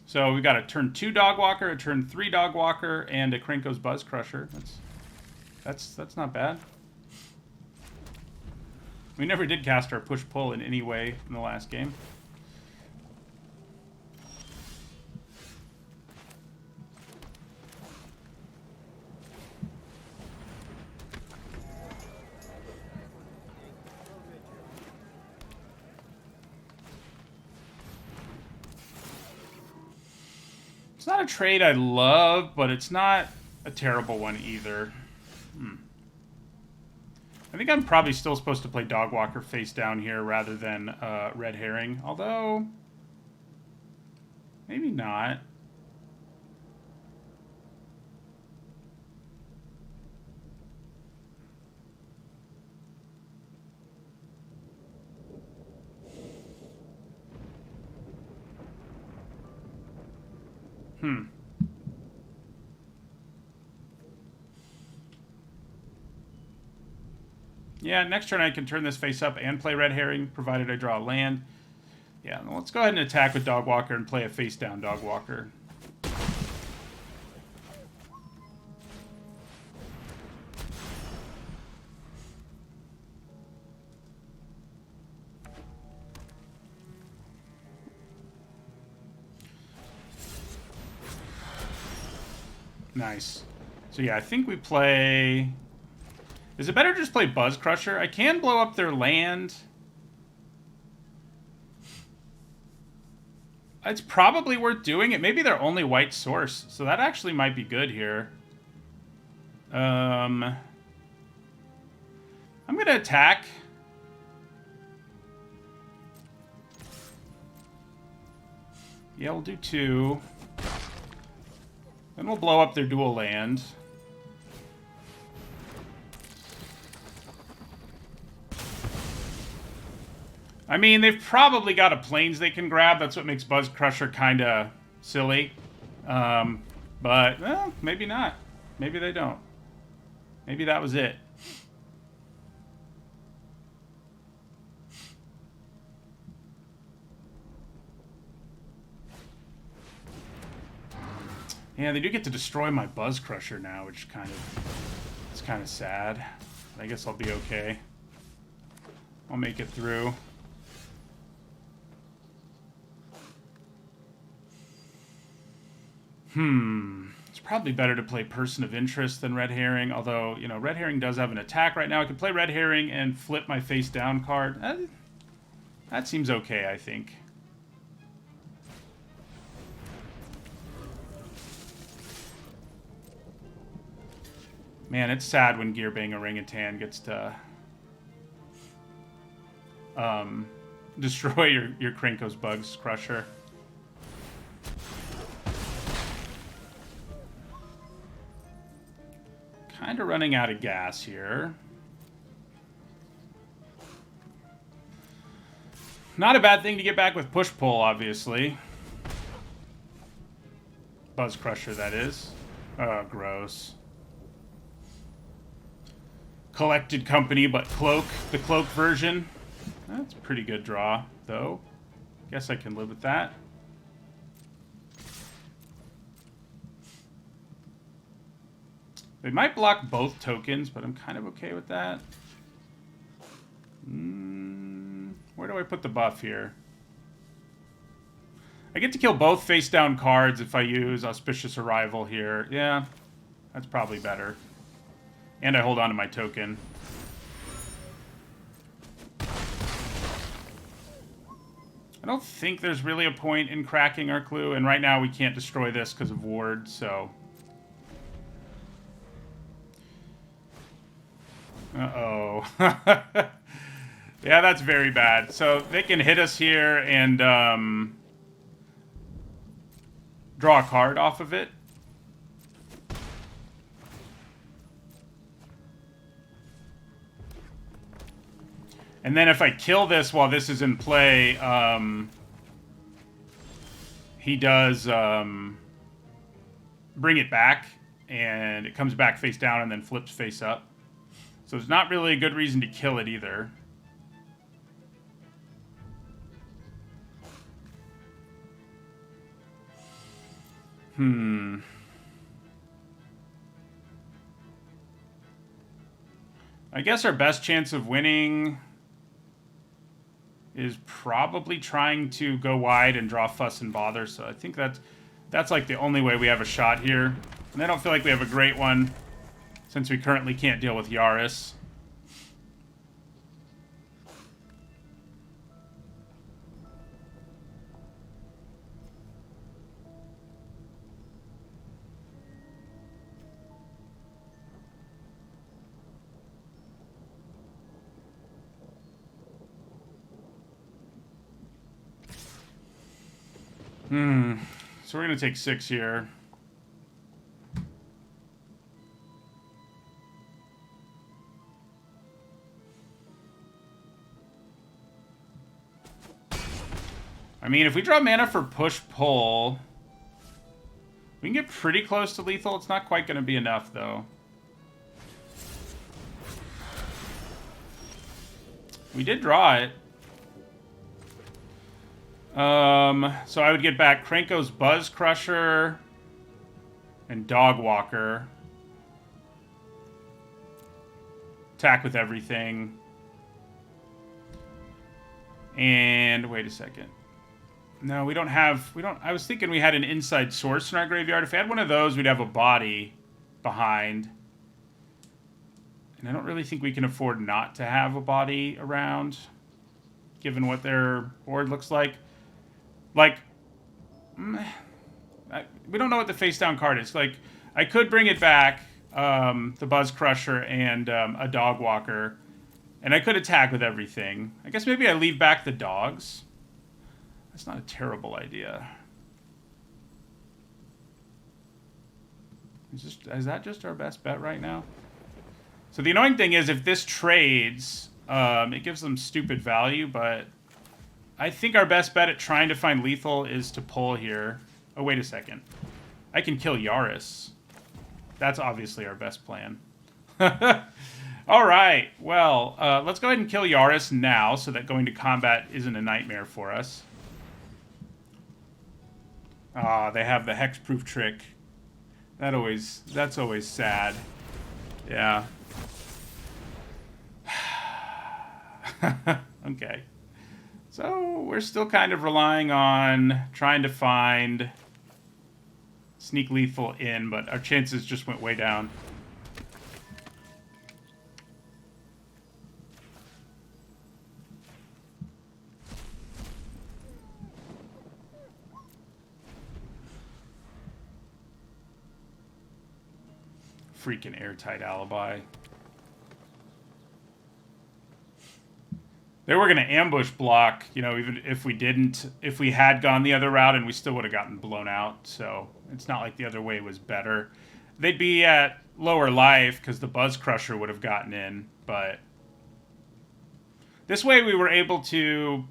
So we got a turn 2 Dog Walker, a turn 3 Dog Walker, and a Krenko's Buzz Crusher. That's not bad. We never did cast our push-pull in any way in the last game. It's not a trade I love, but it's not a terrible one either. I think I'm probably still supposed to play Dog Walker face down here rather than Red Herring. Although, maybe not. Yeah, next turn I can turn this face up and play Red Herring, provided I draw a land. Yeah, let's go ahead and attack with Dog Walker and play a face down Dog Walker. Nice. So yeah, I think we play... Is it better to just play Buzz Crusher? I can blow up their land. It's probably worth doing. It may be their only white source, so that actually might be good here. I'm going to attack. Yeah, we'll do 2. Then we'll blow up their dual land. I mean, they've probably got a plains they can grab. That's what makes Buzz Crusher kind of silly. But, well, maybe not. Maybe they don't. Maybe that was it. Yeah, they do get to destroy my Buzz Crusher now, which it's kind of sad. I guess I'll be okay. I'll make it through. It's probably better to play Person of Interest than Red Herring, although, you know, Red Herring does have an attack right now. I could play Red Herring and flip my face down card. That seems okay, I think. Man, it's sad when Gearbang Orangutan gets to destroy your Krenko's Bugs Crusher. Kind of running out of gas here. Not a bad thing to get back with push-pull, obviously. Buzz Crusher, that is. Oh, gross. Collected Company, but Cloak. The Cloak version. That's a pretty good draw, though. Guess I can live with that. They might block both tokens, but I'm kind of okay with that. Where do I put the buff here? I get to kill both face-down cards if I use Auspicious Arrival here. Yeah, that's probably better. And I hold on to my token. I don't think there's really a point in cracking our clue, and right now we can't destroy this because of ward, so... Uh-oh. Yeah, that's very bad. So they can hit us here and draw a card off of it. And then if I kill this while this is in play, he does bring it back, and it comes back face down and then flips face up. So there's not really a good reason to kill it either. I guess our best chance of winning is probably trying to go wide and draw Fuss and Bother. So I think that's like the only way we have a shot here. And I don't feel like we have a great one since we currently can't deal with Yaris. So we're going to take 6 here. I mean, if we draw mana for push-pull, we can get pretty close to lethal. It's not quite going to be enough, though. We did draw it. So I would get back Krenko's Buzz Crusher and Dog Walker. Attack with everything. And wait a second. No, we don't. I was thinking we had an inside source in our graveyard. If we had one of those, we'd have a body behind. And I don't really think we can afford not to have a body around, given what their board looks like. Like, we don't know what the face-down card is. Like, I could bring it back, the Buzz Crusher and a Dog Walker, and I could attack with everything. I guess maybe I leave back the dogs. That's not a terrible idea. Is that just our best bet right now? So the annoying thing is, if this trades, it gives them stupid value, but I think our best bet at trying to find lethal is to pull here. Oh, wait a second. I can kill Yaris. That's obviously our best plan. All right. Well, let's go ahead and kill Yaris now so that going to combat isn't a nightmare for us. Ah, they have the hexproof trick. That's always sad. Yeah. Okay. So we're still kind of relying on trying to find sneak lethal in, but our chances just went way down. Freaking airtight alibi. They were going to ambush block, you know, even if we didn't, if we had gone the other route, and we still would have gotten blown out. So it's not like the other way was better. They'd be at lower life because the Buzz Crusher would have gotten in, but this way we were able to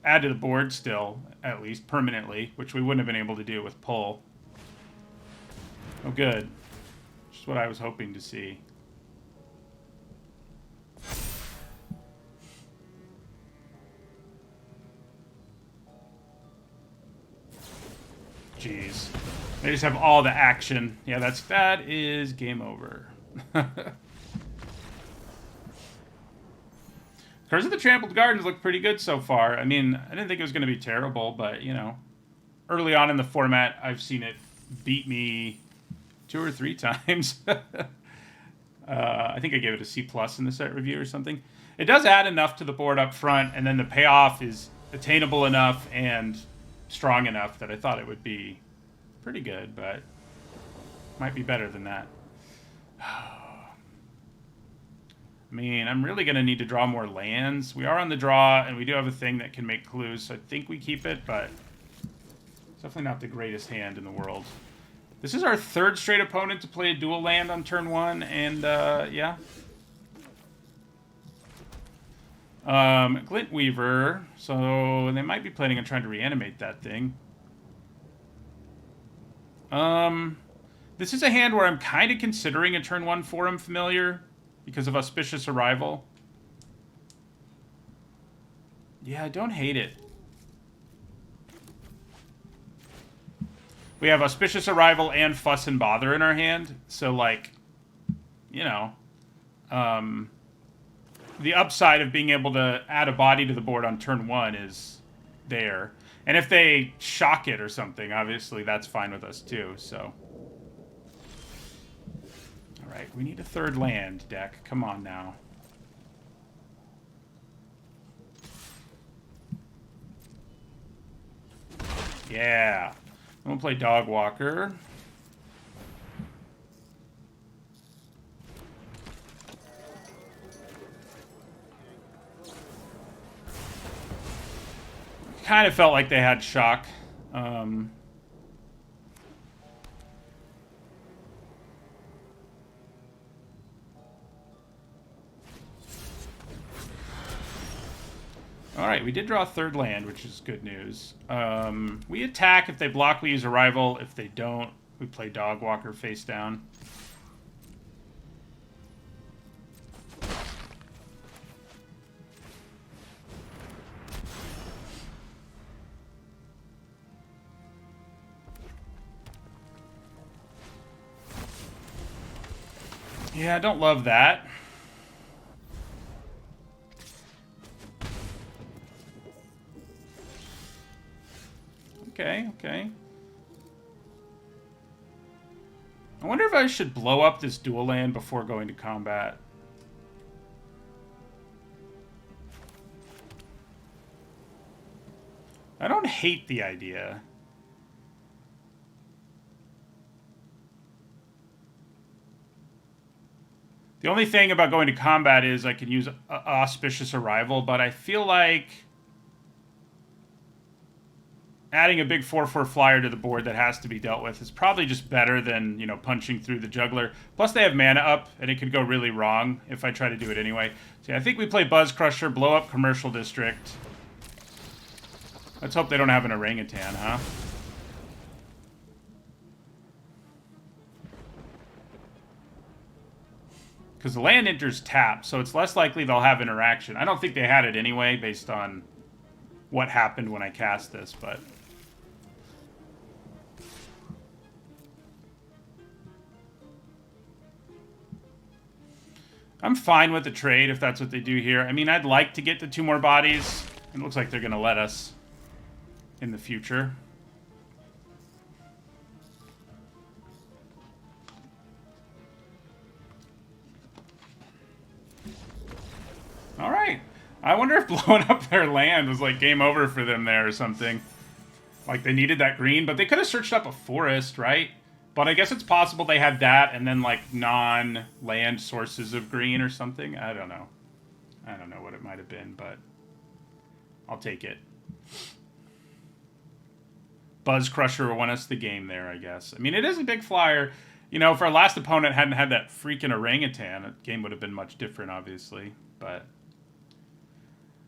add to the board still, at least permanently, which we wouldn't have been able to do with pull. Oh, good. Just what I was hoping to see. Jeez. They just have all the action. Yeah, that is game over. Curse of the Trampled Gardens look pretty good so far. I mean, I didn't think it was going to be terrible, but, you know, early on in the format, I've seen it beat me 2 or 3 times. I think I gave it a C+ in the set review or something. It does add enough to the board up front, and then the payoff is attainable enough and strong enough that I thought it would be pretty good, but might be better than that. I mean, I'm really going to need to draw more lands. We are on the draw, and we do have a thing that can make clues, so I think we keep it, but it's definitely not the greatest hand in the world. This is our 3rd straight opponent to play a dual land on turn 1, and, yeah. Glint Weaver, so they might be planning on trying to reanimate that thing. This is a hand where I'm kind of considering a turn 1 Forum Familiar because of Auspicious Arrival. Yeah, I don't hate it. We have Auspicious Arrival and Fuss and Bother in our hand, so, like, you know, the upside of being able to add a body to the board on turn 1 is there. And if they shock it or something, obviously that's fine with us too, so. Alright, we need a 3rd land, deck. Come on now. Yeah. I'm gonna play Dog Walker. Kind of felt like they had shock. Alright, we did draw a 3rd land, which is good news. We attack. If they block, we use Arrival. If they don't, we play Dog Walker face down. Yeah, I don't love that. Okay, okay. I wonder if I should blow up this dual land before going to combat. I don't hate the idea. The only thing about going to combat is I can use Auspicious Arrival, but I feel like adding a big 4/4 flyer to the board that has to be dealt with is probably just better than, you know, punching through the juggler. Plus they have mana up, and it could go really wrong if I try to do it anyway. So yeah, I think we play Buzz Crusher, blow up Commercial District. Let's hope they don't have an orangutan, huh? Because the land enters tap, so it's less likely they'll have interaction. I don't think they had it anyway, based on what happened when I cast this, but... I'm fine with the trade if that's what they do here. I mean, I'd like to get the 2 more bodies. It looks like they're going to let us in the future. I wonder if blowing up their land was like game over for them there or something. Like they needed that green, but they could have searched up a forest, right? But I guess it's possible they had that and then like non-land sources of green or something. I don't know. I don't know what it might have been, but I'll take it. Buzz Crusher won us the game there, I guess. I mean, it is a big flyer. You know, if our last opponent hadn't had that freaking orangutan, the game would have been much different, obviously. But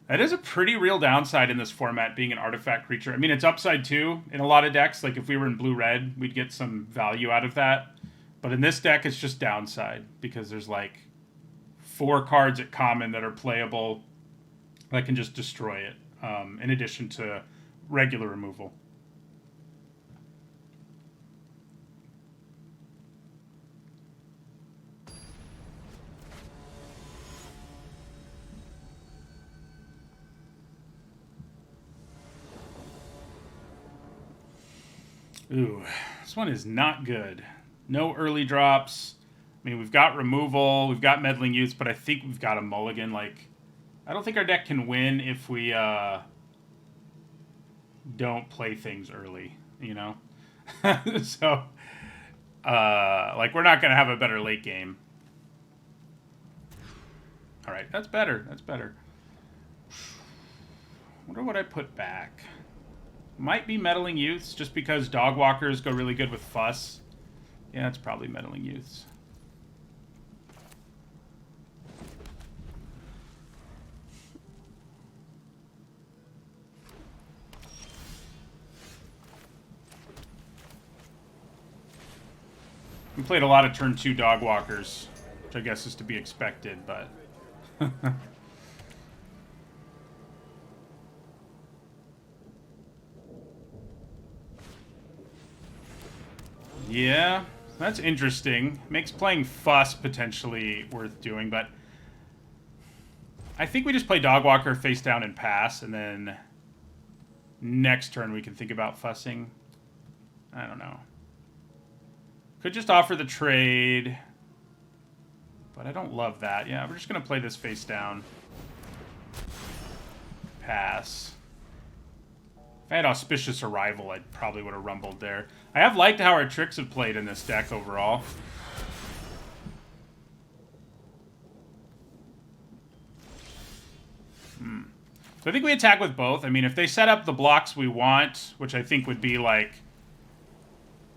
that is a pretty real downside in this format, being an artifact creature. I mean, it's upside too in a lot of decks. Like if we were in blue-red, we'd get some value out of that. But in this deck, it's just downside because there's like 4 cards at common that are playable that can just destroy it, in addition to regular removal. Ooh, this one is not good. No early drops. I mean, we've got removal, we've got meddling youths, but I think we've got a mulligan. Like, I don't think our deck can win if we don't play things early, you know? So, like, we're not going to have a better late game. All right, that's better. That's better. Wonder what I put back. Might be meddling youths, just because dog walkers go really good with fuss. Yeah, it's probably meddling youths. We played a lot of turn 2 dog walkers, which I guess is to be expected, but yeah, that's interesting. Makes playing fuss potentially worth doing, but I think we just play dog walker face down and pass, and then next turn we can think about fussing. I don't know. Could just offer the trade, but I don't love that. Yeah, we're just going to play this face down. Pass. If I had Auspicious Arrival, I probably would have rumbled there. I have liked how our tricks have played in this deck overall. So I think we attack with both. I mean, if they set up the blocks we want, which I think would be like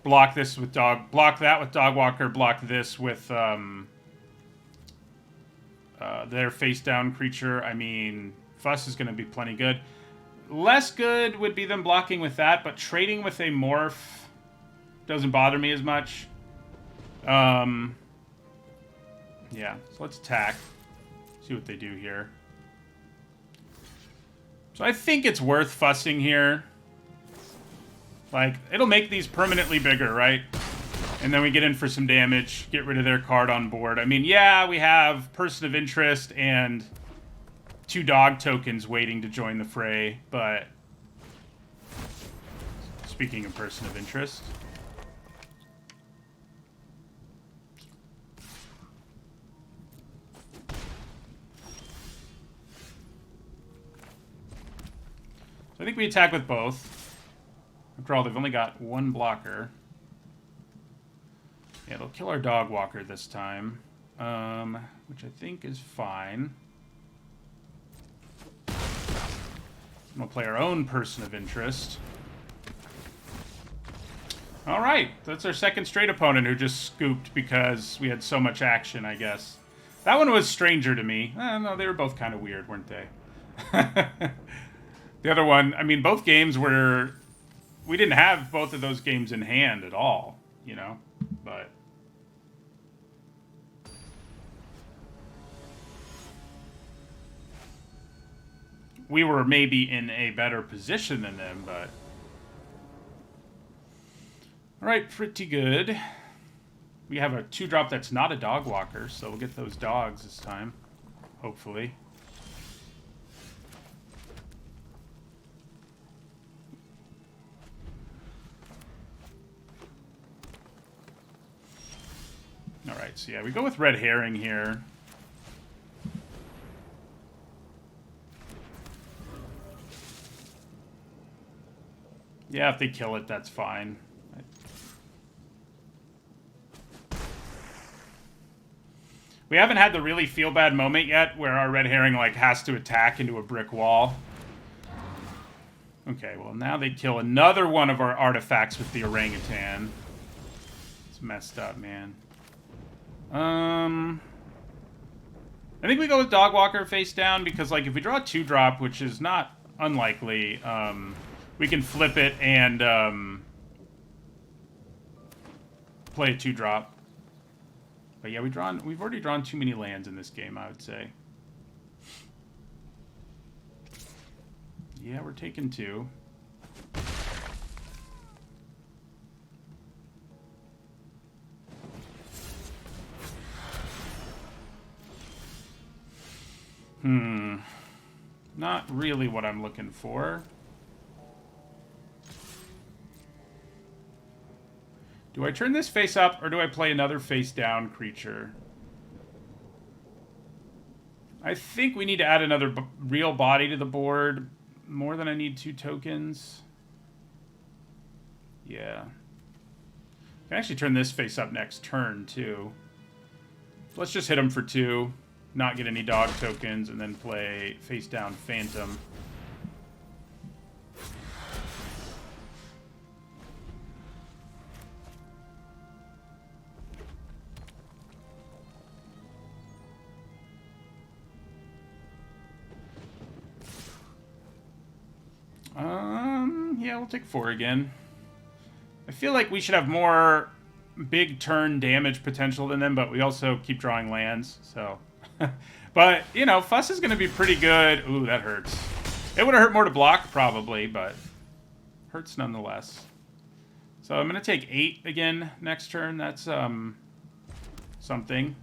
block this with dog, block that with dog walker, block this with their face down creature. I mean, fuss is going to be plenty good. Less good would be them blocking with that, but trading with a morph doesn't bother me as much. Yeah, so let's attack. See what they do here. So I think it's worth fussing here. Like, it'll make these permanently bigger, right? And then we get in for some damage, get rid of their card on board. I mean, yeah, we have Person of Interest and 2 dog tokens waiting to join the fray, but speaking of Person of Interest, so I think we attack with both. After all, they've only got 1 blocker. Yeah, they'll kill our dog walker this time, which I think is fine. We'll play our own Person of Interest. All right, that's our second straight opponent who just scooped because we had so much action, I guess. That one was stranger to me. No, they were both kind of weird, weren't they? The other one, I mean, both games were... We didn't have both of those games in hand at all, you know? But... we were maybe in a better position than them, but... Alright, pretty good. We have a 2-drop that's not a dog walker, so we'll get those dogs this time. Hopefully. Alright, so yeah, we go with Red Herring here. Yeah, if they kill it, that's fine. We haven't had the really feel bad moment yet where our red herring like has to attack into a brick wall. Okay, well now they kill another one of our artifacts with the orangutan. It's messed up, man. I think we go with Dogwalker face down because like if we draw a 2-drop, which is not unlikely, we can flip it and play a 2-drop. But yeah, we've already drawn too many lands in this game, I would say. Yeah, we're taking 2. Not really what I'm looking for. Do I turn this face up, or do I play another face down creature? I think we need to add another real body to the board. More than I need 2 tokens. Yeah. I can actually turn this face up next turn, too. Let's just hit him for 2. Not get any dog tokens, and then play face down Phantom. Yeah, we'll take 4 again. I feel like we should have more big turn damage potential than them, but we also keep drawing lands, so... But, you know, Fuss is going to be pretty good. Ooh, that hurts. It would have hurt more to block, probably, but hurts nonetheless. So I'm going to take 8 again next turn. That's, something.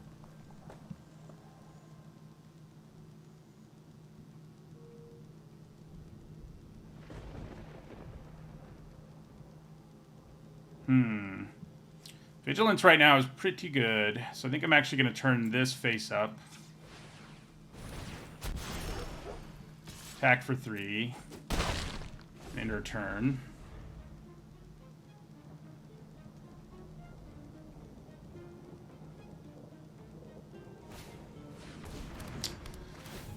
Vigilance right now is pretty good, so I think I'm actually going to turn this face up. Attack for 3. End our turn.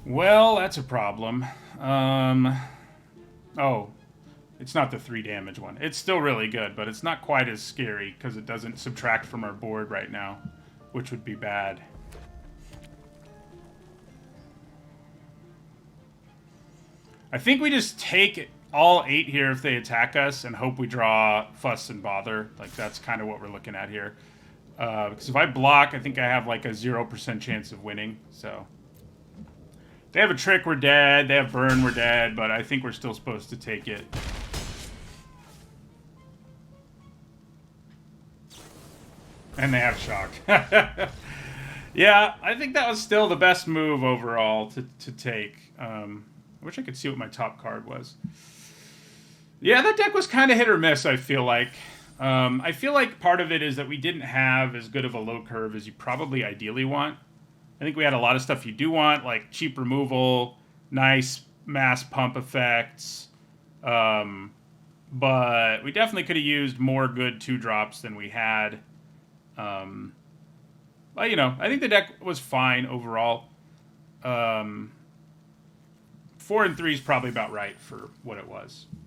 Well, that's a problem. Oh, it's not the 3 damage one. It's still really good, but it's not quite as scary because it doesn't subtract from our board right now, which would be bad. I think we just take all 8 here if they attack us and hope we draw Fuss and Bother. Like, that's kind of what we're looking at here. Because if I block, I think I have like a 0% chance of winning, so... If they have a trick, we're dead. They have burn, we're dead. But I think we're still supposed to take it. And they have shock. Yeah, I think that was still the best move overall to take. I wish I could see what my top card was. Yeah, that deck was kind of hit or miss, I feel like. I feel like part of it is that we didn't have as good of a low curve as you probably ideally want. I think we had a lot of stuff you do want, like cheap removal, nice mass pump effects. But we definitely could have used more good 2-drops than we had. But, you know, I think the deck was fine overall. 4 and 3 is probably about right for what it was.